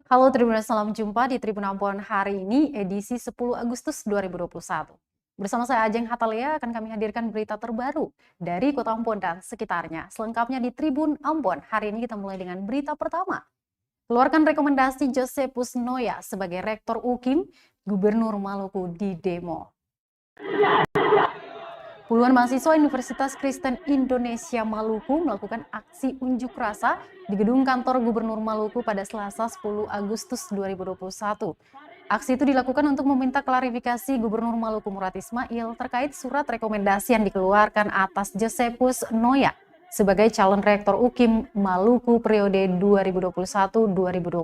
Halo Tribuners, salam jumpa di Tribun Ambon hari ini edisi 10 Agustus 2021. Bersama saya Ajeng Hatalia akan kami hadirkan berita terbaru dari Kota Ambon dan sekitarnya. Selengkapnya di Tribun Ambon. Hari ini kita mulai dengan berita pertama. Keluarkan rekomendasi Josephus Noya sebagai Rektor UKIM, Gubernur Maluku di demo. Puluhan mahasiswa Universitas Kristen Indonesia Maluku melakukan aksi unjuk rasa di gedung kantor Gubernur Maluku pada Selasa 10 Agustus 2021. Aksi itu dilakukan untuk meminta klarifikasi Gubernur Maluku Murad Ismail terkait surat rekomendasi yang dikeluarkan atas Josephus Noya sebagai calon rektor UKIM Maluku periode 2021-2025.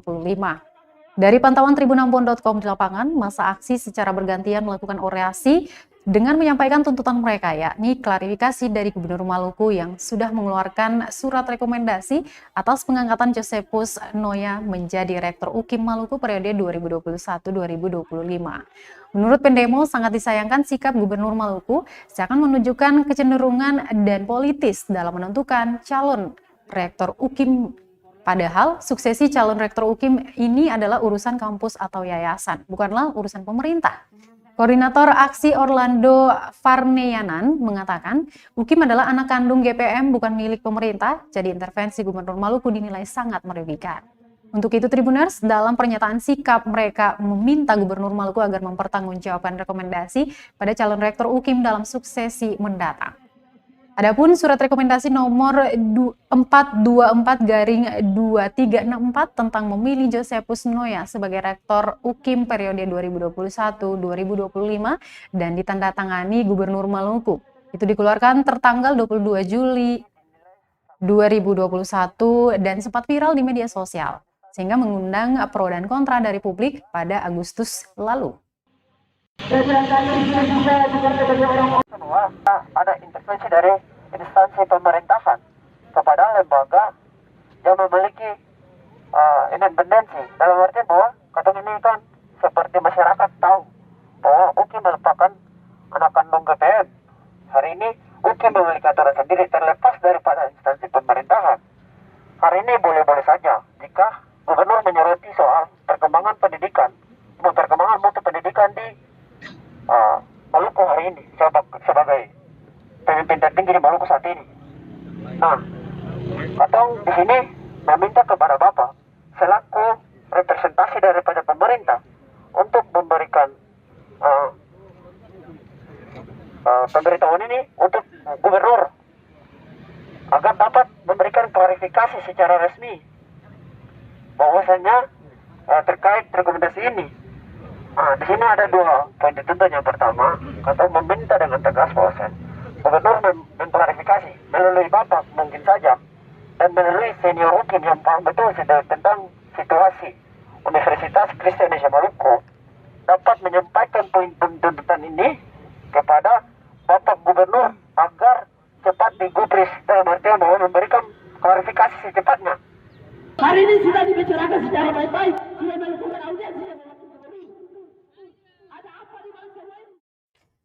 Dari pantauan tribunambon.com di lapangan, masa aksi secara bergantian melakukan orasi dengan menyampaikan tuntutan mereka, yakni klarifikasi dari Gubernur Maluku yang sudah mengeluarkan surat rekomendasi atas pengangkatan Josephus Noya menjadi Rektor UKIM Maluku periode 2021-2025. Menurut pendemo, sangat disayangkan sikap Gubernur Maluku seakan menunjukkan kecenderungan dan politis dalam menentukan calon Rektor UKIM. Padahal suksesi calon Rektor UKIM ini adalah urusan kampus atau yayasan, bukanlah urusan pemerintah. Koordinator Aksi Orlando Farneyanan mengatakan, UKIM adalah anak kandung GPM bukan milik pemerintah, jadi intervensi Gubernur Maluku dinilai sangat merugikan. Untuk itu Tribuners, dalam pernyataan sikap mereka meminta Gubernur Maluku agar mempertanggungjawabkan rekomendasi pada calon Rektor UKIM dalam suksesi mendatang. Adapun surat rekomendasi nomor 424/2364 tentang memilih Josephus Noya sebagai Rektor UKIM periode 2021-2025 dan ditandatangani Gubernur Maluku. Itu dikeluarkan tertanggal 22 Juli 2021 dan sempat viral di media sosial, sehingga mengundang pro dan kontra dari publik pada Agustus lalu. Ada intervensi dari instansi pemerintahan kepada lembaga yang memiliki independensi, dalam arti bahwa kadang ini kan seperti masyarakat tahu bahwa UKIM merupakan anak kandung GPM. Hari ini UKIM memiliki aturan sendiri terlepas daripada instansi pemerintahan. Hari ini boleh-boleh saja jika gubernur menyoroti soal perkembangan pendidikan, perkembangan mutu pendidikan di Maluku hari ini sebagai pemimpin tertinggi di Maluku saat ini. Nah, atau di sini meminta kepada Bapak selaku representasi daripada pemerintah untuk memberikan pemberitahuan ini untuk gubernur agar dapat memberikan klarifikasi secara resmi bahwasanya terkait rekomendasi ini. Di sini ada dua poin dituntut. Yang pertama, atau meminta dengan tegas bahwasan gubernur mengklarifikasi melalui Bapak mungkin saja dan melalui senior UKIM yang paham betul tentang situasi Universitas Kristen Indonesia Maluku dapat menyampaikan poin tuntutan ini kepada Bapak Gubernur agar cepat digubris, dalam artian bahwa memberikan klarifikasi secepatnya. Hari ini sudah dibicarakan secara baik-baik, sudah melakukan audiensi.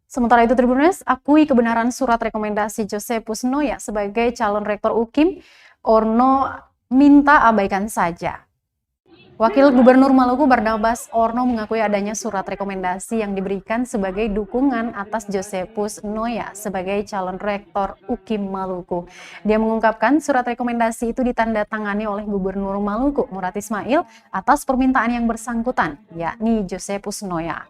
Sementara itu Tribuners, akui kebenaran surat rekomendasi Josephus Noya sebagai calon Rektor UKIM, Orno minta abaikan saja. Wakil Gubernur Maluku Barnabas Orno mengakui adanya surat rekomendasi yang diberikan sebagai dukungan atas Josephus Noya sebagai calon Rektor UKIM Maluku. Dia mengungkapkan surat rekomendasi itu ditandatangani oleh Gubernur Maluku Murad Ismail atas permintaan yang bersangkutan, yakni Josephus Noya.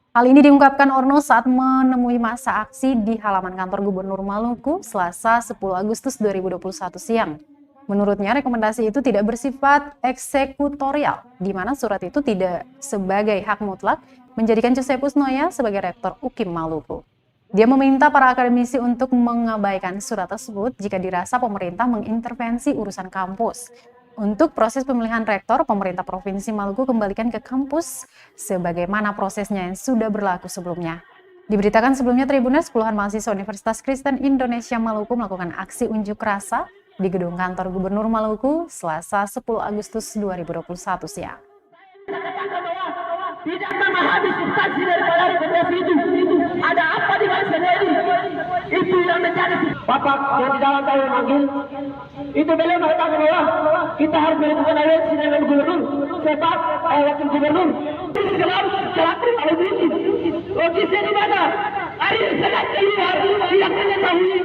Hal ini diungkapkan Orno saat menemui masa aksi di halaman kantor Gubernur Maluku Selasa 10 Agustus 2021 siang. Menurutnya rekomendasi itu tidak bersifat eksekutorial, di mana surat itu tidak sebagai hak mutlak menjadikan Josephus Noya sebagai Rektor UKIM Maluku. Dia meminta para akademisi untuk mengabaikan surat tersebut jika dirasa pemerintah mengintervensi urusan kampus. Untuk proses pemilihan rektor, pemerintah Provinsi Maluku kembalikan ke kampus sebagaimana prosesnya yang sudah berlaku sebelumnya. Diberitakan sebelumnya Tribuners, puluhan mahasiswa Universitas Kristen Indonesia Maluku melakukan aksi unjuk rasa di gedung kantor Gubernur Maluku Selasa 10 Agustus 2021 siang. Tidak memahami substansi daripada rekomendasi itu. Ada apa di bangsa ini? Itu yang menjadi Bapak yang di dalam tadi manggil. Itu beliau mengatakan bahwa kita harus melakukan aliansi dengan gubernur. sebab wakil gubernur selaku oleh ini. Logisnya di mana? Hari ini sangat keluar, tidak mengetahui.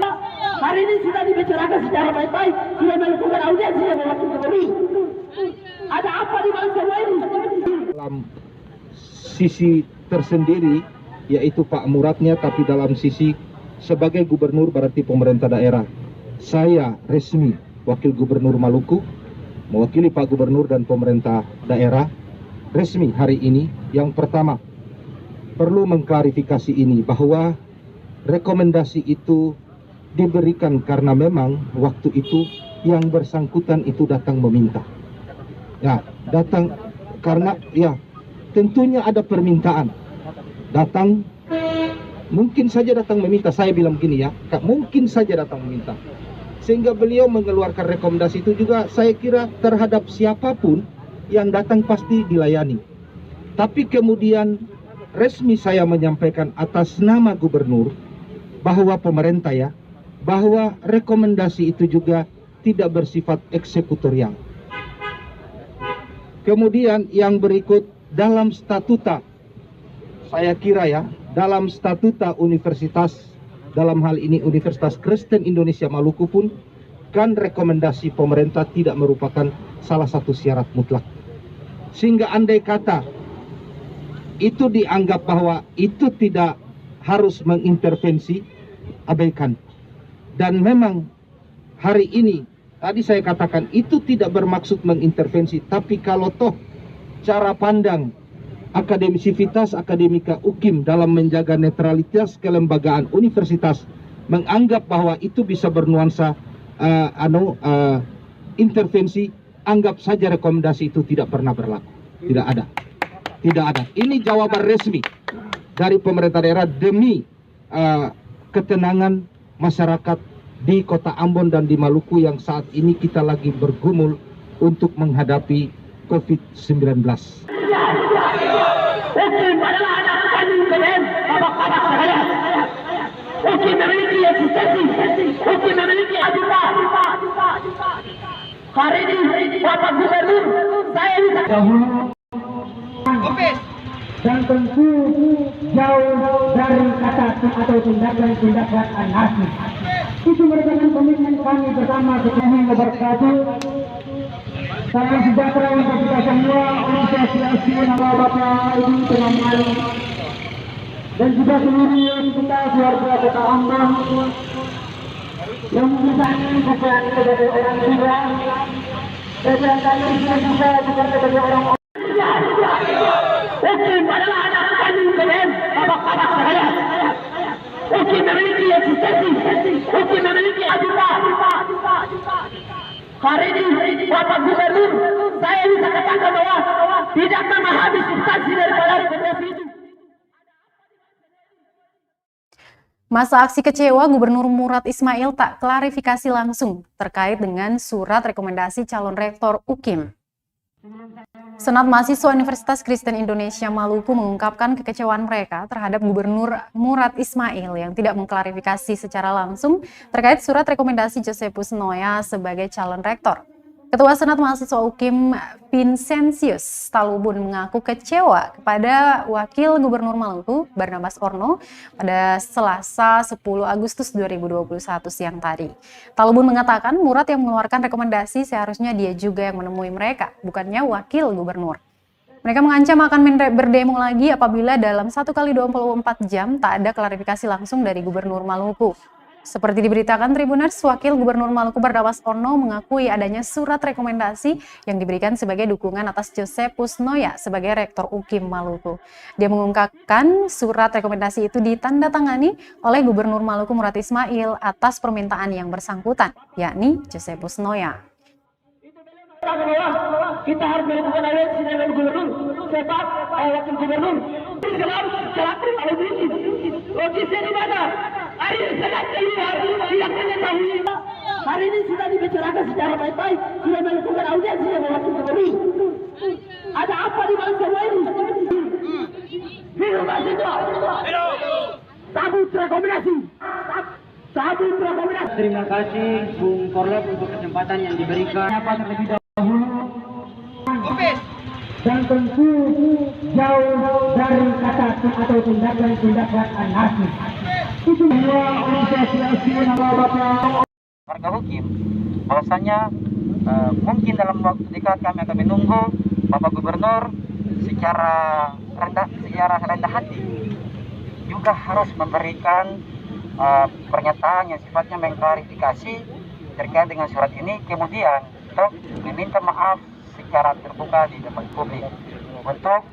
Hari ini sudah dibicarakan secara baik-baik, sudah melakukan audiensi dengan wakil gubernur. Ada apa di bangsa ini? Dalam sisi tersendiri, yaitu Pak Muradnya, tapi dalam sisi sebagai gubernur berarti pemerintah daerah. Saya resmi wakil gubernur Maluku, mewakili Pak Gubernur dan pemerintah daerah, resmi hari ini. Yang pertama, perlu mengklarifikasi ini bahwa rekomendasi itu diberikan karena memang waktu itu yang bersangkutan itu datang meminta. Ya, datang karena ya tentunya ada permintaan. Datang, mungkin saja datang meminta. Saya bilang begini ya, mungkin saja datang meminta. Sehingga beliau mengeluarkan rekomendasi itu juga saya kira terhadap siapapun yang datang pasti dilayani. Tapi kemudian resmi saya menyampaikan atas nama gubernur bahwa pemerintah ya, bahwa rekomendasi itu juga tidak bersifat eksekutorial. Kemudian yang berikut dalam statuta, saya kira ya, dalam statuta universitas, dalam hal ini Universitas Kristen Indonesia Maluku pun, kan rekomendasi pemerintah tidak merupakan salah satu syarat mutlak. Sehingga andai kata itu dianggap bahwa itu tidak harus mengintervensi, abaikan. Dan memang hari ini, tadi saya katakan itu tidak bermaksud mengintervensi, tapi kalau toh cara pandang akademisivitas akademika UKIM dalam menjaga netralitas kelembagaan universitas menganggap bahwa itu bisa bernuansa intervensi, anggap saja rekomendasi itu tidak pernah berlaku. Tidak ada. Tidak ada. Ini jawaban resmi dari pemerintah daerah demi ketenangan masyarakat di Kota Ambon dan di Maluku yang saat ini kita lagi bergumul untuk menghadapi COVID-19. Hukum adalah anak kandung kalian, bapak-bapak saya. Hukum memiliki eksistensi, hukum memiliki ajudan. Hari ini Bapak Gubernur, saya bisa dan tentu jauh dari kata atau tindakan-tindakan anarkis. Itu merupakan komitmen kami bersama Tuhan Wabarakatuh. Salam sejahtera untuk kita semua, apresiasi nama Bapak Ibu Pengamal dan juga seluruh kita keluarga Kota Ambon yang misalnya bukan sebagai orang tua, dan kami juga sebagai orang. hukum adalah anak kandung kalian, bapak-bapak saya. Hukum memiliki eksistensi, hukum memiliki ajudan. Hari ini Bapak Gubernur, saya bisa katakan bahwa tidak memahami substansi daripada rekomendasi itu. Masa aksi kecewa Gubernur Murad Ismail tak klarifikasi langsung terkait dengan surat rekomendasi calon rektor UKIM. Senat Mahasiswa Universitas Kristen Indonesia Maluku mengungkapkan kekecewaan mereka terhadap Gubernur Murad Ismail yang tidak mengklarifikasi secara langsung terkait surat rekomendasi Josephus Noya sebagai calon rektor. Ketua Senat Mahasiswa UKIM Vincentius Talubun mengaku kecewa kepada Wakil Gubernur Maluku Barnabas Orno pada Selasa 10 Agustus 2021 siang tadi. Talubun mengatakan Murad yang mengeluarkan rekomendasi seharusnya dia juga yang menemui mereka, bukannya Wakil Gubernur. Mereka mengancam akan berdemo lagi apabila dalam 1 kali 24 jam tak ada klarifikasi langsung dari Gubernur Maluku. Seperti diberitakan Tribuners, Wakil Gubernur Maluku Barnabas Orno mengakui adanya surat rekomendasi yang diberikan sebagai dukungan atas Josephus Noya sebagai Rektor UKIM Maluku. Dia mengungkapkan surat rekomendasi itu ditandatangani oleh Gubernur Maluku Murad Ismail atas permintaan yang bersangkutan, yakni Josephus Noya. Kita harus melakukan audiensi dengan gubernur, sebab wakil gubernur selaku oleh ini. Logisnya di mana? Hari ini sangat keluar, tidak mengetahui. Hari ini sudah dibicarakan secara baik-baik, sudah melakukan audiensi dengan wakil gubernur. Ada apa di bangsa ini? Hidup mahasiswa. Sabut rekomendasi. Sabut rekomendasi. Terima kasih Bung Korlap untuk kesempatan yang diberikan. Terlebih dahulu yang tentu jauh dari kata atau tindakan-tindakan anarkis. Itu semua asosiasi nama Bapak warga hukum bahwasanya mungkin dalam waktu dekat kami akan menunggu Bapak Gubernur secara rendah hati juga harus memberikan pernyataan yang sifatnya mengklarifikasi terkait dengan surat ini, kemudian untuk meminta maaf secara terbuka di depan publik untuk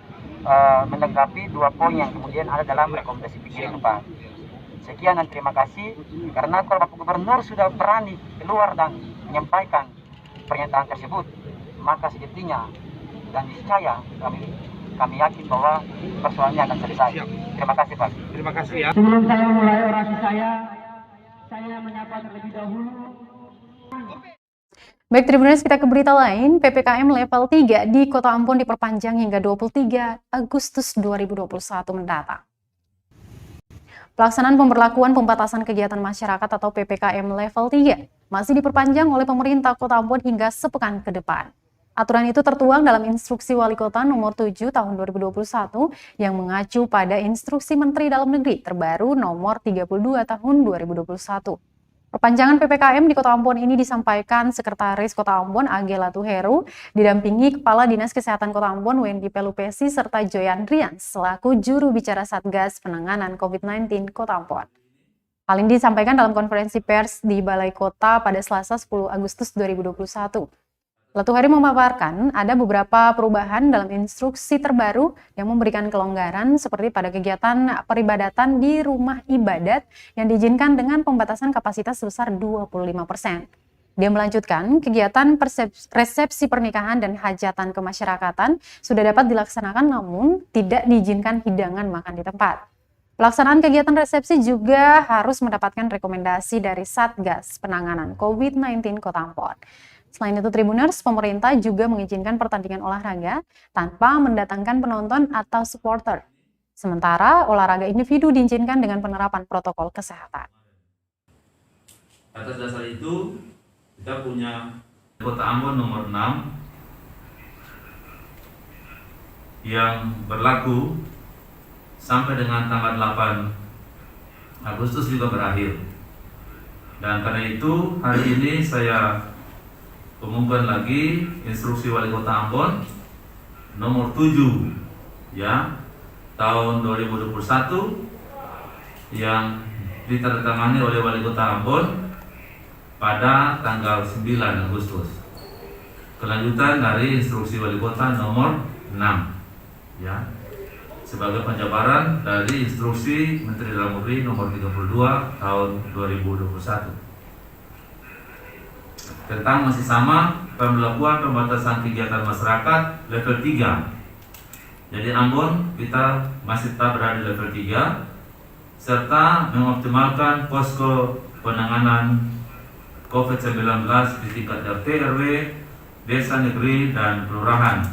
menanggapi 2 poin yang kemudian ada dalam rekomendasi pikiran Pak. Sekian dan terima kasih, karena kalau Bapak Gubernur sudah berani keluar dan menyampaikan pernyataan tersebut, maka sejatinya dan niscaya kami yakin bahwa persoalannya akan selesai. Terima kasih Pak. Terima kasih ya. Sebelum saya mulai orasi saya menyapa terlebih dahulu. Baik, Tribuners, kita ke berita lain. PPKM level 3 di Kota Ambon diperpanjang hingga 23 Agustus 2021 mendatang. Pelaksanaan pemberlakuan pembatasan kegiatan masyarakat atau PPKM level 3 masih diperpanjang oleh pemerintah Kota Ambon hingga sepekan ke depan. Aturan itu tertuang dalam Instruksi Wali Kota nomor 7 tahun 2021 yang mengacu pada Instruksi Menteri Dalam Negeri terbaru nomor 32 tahun 2021. Perpanjangan PPKM di Kota Ambon ini disampaikan Sekretaris Kota Ambon Age Latuheru didampingi Kepala Dinas Kesehatan Kota Ambon Wendy Pelupesi serta Joy Andrian selaku juru bicara Satgas Penanganan COVID-19 Kota Ambon. Hal ini disampaikan dalam konferensi pers di Balai Kota pada Selasa 10 Agustus 2021. Latuheru memaparkan ada beberapa perubahan dalam instruksi terbaru yang memberikan kelonggaran seperti pada kegiatan peribadatan di rumah ibadat yang diizinkan dengan pembatasan kapasitas sebesar 25%. Dia melanjutkan, kegiatan resepsi pernikahan dan hajatan kemasyarakatan sudah dapat dilaksanakan namun tidak diizinkan hidangan makan di tempat. Pelaksanaan kegiatan resepsi juga harus mendapatkan rekomendasi dari Satgas Penanganan COVID-19 Kota Ambon. Selain itu, Tribuners, pemerintah juga mengizinkan pertandingan olahraga tanpa mendatangkan penonton atau supporter. Sementara olahraga individu diizinkan dengan penerapan protokol kesehatan. Atas dasar itu, kita punya Kota Ambon nomor 6 yang berlaku sampai dengan tanggal 8 Agustus juga berakhir. Dan karena itu, hari ini saya umumkan lagi Instruksi Wali Kota Ambon nomor 7 ya tahun 2021 yang ditandatangani oleh Wali Kota Ambon pada tanggal 9 Agustus. Kelanjutan dari Instruksi Wali Kota nomor 6 ya sebagai penjabaran dari Instruksi Menteri Dalam Negeri nomor 32 tahun 2021. Tentang masih sama pemberlakuan pembatasan kegiatan masyarakat level 3. Jadi Ambon kita masih tetap berada di level 3 serta mengoptimalkan posko penanganan COVID-19 di tingkat RT, RW, desa, negeri, dan kelurahan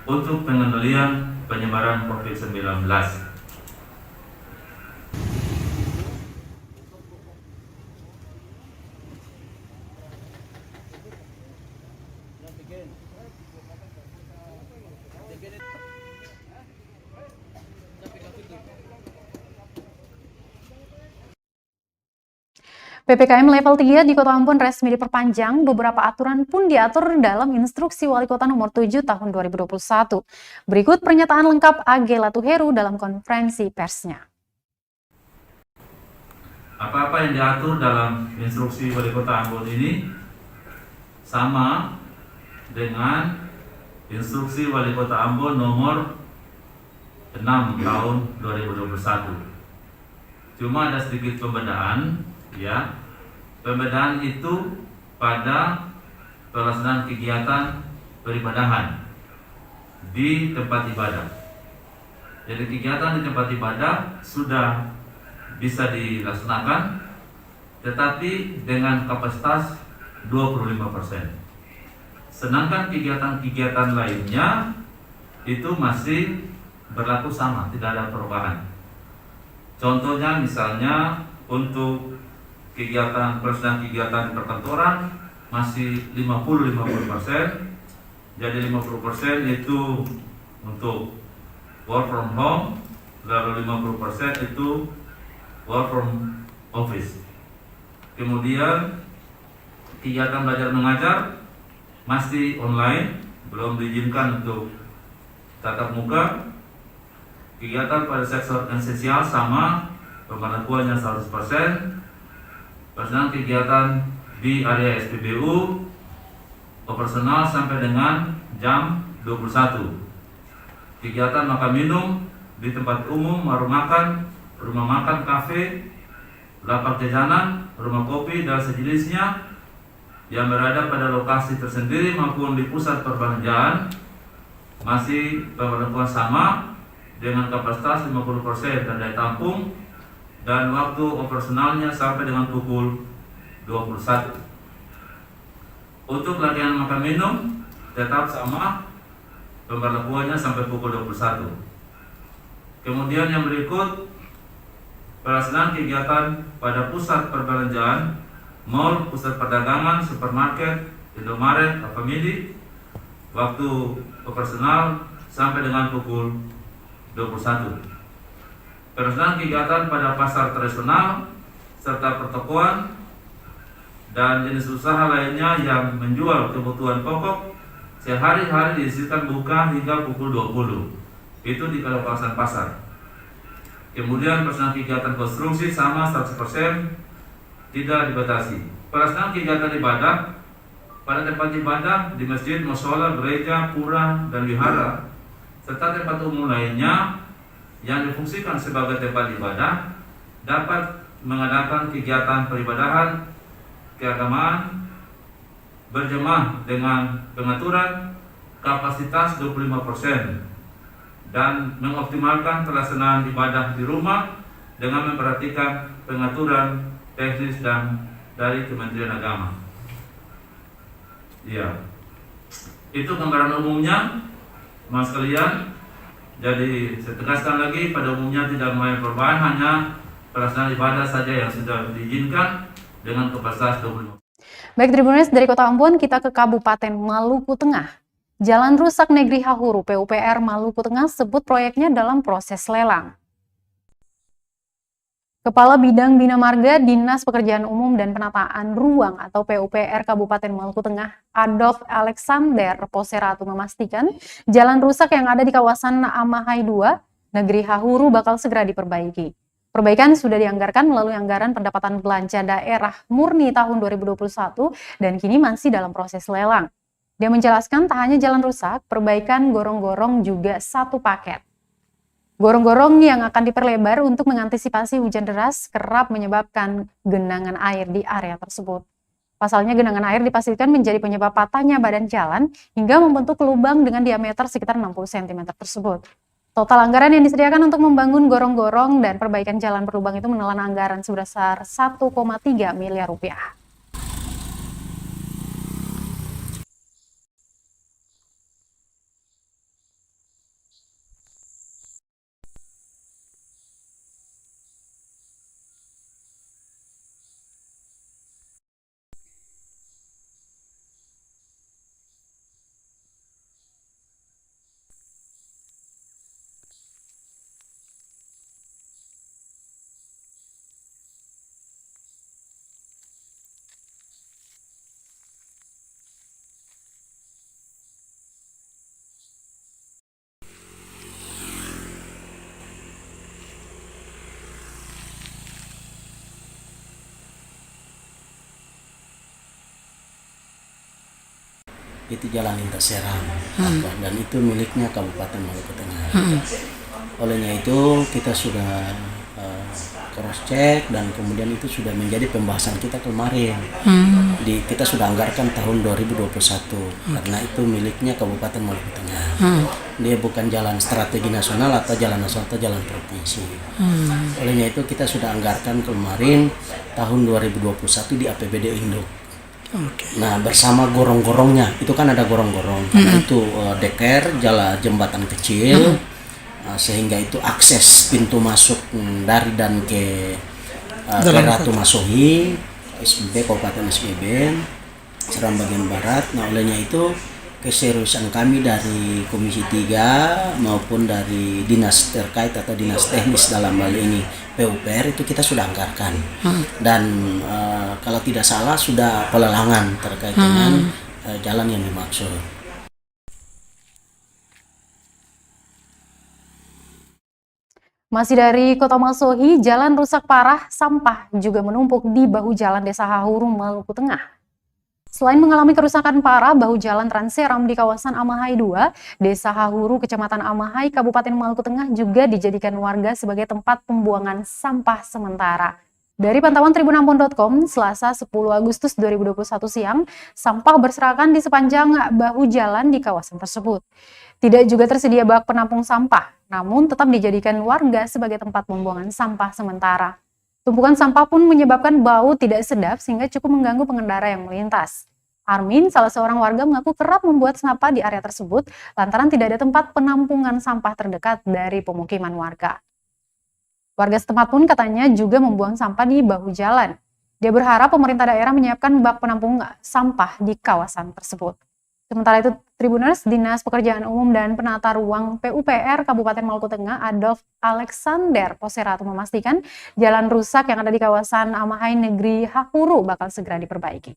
untuk pengendalian penyebaran COVID-19. PPKM level 3 di Kota Ambon resmi diperpanjang, beberapa aturan pun diatur dalam Instruksi Wali Kota nomor 7 tahun 2021. Berikut pernyataan lengkap Age Latuheru dalam konferensi persnya. Apa-apa yang diatur dalam Instruksi Wali Kota Ambon ini sama dengan Instruksi Wali Kota Ambon nomor 6 tahun 2021. Cuma ada sedikit pembedaan ya. Pembedaan itu pada pelaksanaan kegiatan peribadahan di tempat ibadah. Jadi kegiatan di tempat ibadah sudah bisa dilaksanakan tetapi dengan kapasitas 25%. Sedangkan kegiatan-kegiatan lainnya itu masih berlaku sama, tidak ada perubahan. Contohnya misalnya untuk pelaksanaan kegiatan perkantoran masih 50-50%. Jadi 50% itu untuk work from home, lalu 50% itu work from office. Kemudian kegiatan belajar mengajar masih online, belum diizinkan untuk tatap muka. Kegiatan pada sektor esensial sama, pemberlakuannya 100%. Pelaksanaan kegiatan di area SPBU operasional sampai dengan jam 21. Kegiatan makan minum di tempat umum, warung makan, rumah makan, kafe, lapak jajanan, rumah kopi dan sejenisnya yang berada pada lokasi tersendiri maupun di pusat perbelanjaan masih pemberlakuan sama dengan kapasitas 50% dan daya tampung, dan waktu operasionalnya sampai dengan pukul 21. Untuk latihan makan minum tetap sama, pemberlakuannya sampai pukul 21. Kemudian yang berikut, pelaksanaan kegiatan pada pusat perbelanjaan, mall, pusat perdagangan, supermarket, Indomaret, Alfamidi, waktu operasional sampai dengan pukul 21. Pelaksanaan kegiatan pada pasar tradisional serta pertokoan dan jenis usaha lainnya yang menjual kebutuhan pokok sehari-hari diizinkan buka hingga pukul 20. Itu di kawasan pasar. Kemudian pelaksanaan kegiatan konstruksi sama 100%, tidak dibatasi. Pelaksanaan kegiatan ibadah pada tempat ibadah di masjid, mushola, gereja, pura, dan wihara serta tempat umum lainnya yang difungsikan sebagai tempat ibadah dapat mengadakan kegiatan peribadahan keagamaan berjemaah dengan pengaturan kapasitas 25% dan mengoptimalkan pelaksanaan ibadah di rumah dengan memperhatikan pengaturan teknis dan dari Kementerian Agama. Ya, itu gambaran umumnya, mas sekalian. Jadi saya tegaskan lagi, pada umumnya tidak mengalami perubahan, hanya pelaksanaan ibadah saja yang sudah diizinkan dengan kapasitas 25. Baik Tribuners, dari Kota Ambon kita ke Kabupaten Maluku Tengah. Jalan rusak Negeri Hahuru PUPR Maluku Tengah sebut proyeknya dalam proses lelang. Kepala Bidang Bina Marga Dinas Pekerjaan Umum dan Penataan Ruang atau PUPR Kabupaten Maluku Tengah, Adolf Alexander Poseratu memastikan jalan rusak yang ada di kawasan Amahai 2, Negeri Hahuru bakal segera diperbaiki. Perbaikan sudah dianggarkan melalui anggaran pendapatan belanja daerah murni tahun 2021 dan kini masih dalam proses lelang. Dia menjelaskan tak hanya jalan rusak, perbaikan gorong-gorong juga satu paket. Gorong-gorong yang akan diperlebar untuk mengantisipasi hujan deras kerap menyebabkan genangan air di area tersebut. Pasalnya genangan air dipastikan menjadi penyebab patahnya badan jalan hingga membentuk lubang dengan diameter sekitar 60 cm tersebut. Total anggaran yang disediakan untuk membangun gorong-gorong dan perbaikan jalan berlubang itu menelan anggaran sebesar 1,3 miliar rupiah. Itu jalan lintas Serang dan itu miliknya Kabupaten Maluku Tengah. Olehnya itu kita sudah cross check dan kemudian itu sudah menjadi pembahasan kita kemarin. Kita sudah anggarkan tahun 2021 karena itu miliknya Kabupaten Maluku Tengah. Dia bukan jalan strategi nasional atau jalan nasional atau jalan provinsi. Olehnya itu kita sudah anggarkan kemarin tahun 2021 di APBD Induk. Nah bersama gorong-gorongnya itu kan ada gorong-gorong karena itu deker jalan jembatan kecil sehingga itu akses pintu masuk dari dan ke Ratu Masohi SBB Kabupaten SBB Seram bagian barat. Nah olehnya itu keseriusan kami dari Komisi 3 maupun dari dinas terkait atau dinas teknis dalam hal ini PUPR itu kita sudah anggarkan. Dan kalau tidak salah sudah pelelangan terkait dengan jalan yang dimaksud. Masih dari Kota Masohi, jalan rusak parah, sampah juga menumpuk di bahu jalan Desa Hahuru, Maluku Tengah. Selain mengalami kerusakan parah, bahu jalan Transeram di kawasan Amahai 2, Desa Hahuru, Kecamatan Amahai, Kabupaten Maluku Tengah juga dijadikan warga sebagai tempat pembuangan sampah sementara. Dari pantauan tribunampon.com, Selasa 10 Agustus 2021 siang, sampah berserakan di sepanjang bahu jalan di kawasan tersebut. Tidak juga tersedia bak penampung sampah, namun tetap dijadikan warga sebagai tempat pembuangan sampah sementara. Tumpukan sampah pun menyebabkan bau tidak sedap sehingga cukup mengganggu pengendara yang melintas. Armin, salah seorang warga, mengaku kerap membuat sampah di area tersebut lantaran tidak ada tempat penampungan sampah terdekat dari pemukiman warga. Warga setempat pun katanya juga membuang sampah di bahu jalan. Dia berharap pemerintah daerah menyiapkan bak penampung sampah di kawasan tersebut. Sementara itu, Tribuners, Dinas Pekerjaan Umum dan Penata Ruang PUPR Kabupaten Maluku Tengah, Adolf Alexander Poserato, memastikan jalan rusak yang ada di kawasan Amahai Negeri Hahuru bakal segera diperbaiki.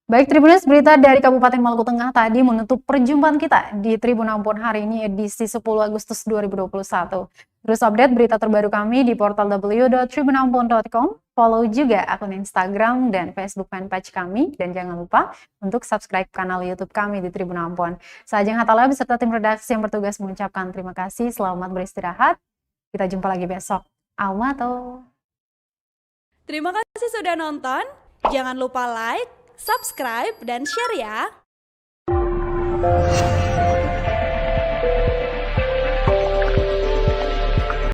Baik Tribuners, berita dari Kabupaten Maluku Tengah tadi menutup perjumpaan kita di Tribun Ampon hari ini edisi 10 Agustus 2021. Terus update berita terbaru kami di portal www.tribunampon.com. Follow juga akun Instagram dan Facebook fanpage kami. Dan jangan lupa untuk subscribe kanal YouTube kami di Tribun Ampon. Saya Ajeng Hatala beserta tim redaksi yang bertugas mengucapkan terima kasih. Selamat beristirahat. Kita jumpa lagi besok. Aumato. Terima kasih sudah nonton. Jangan lupa like, subscribe, dan share ya.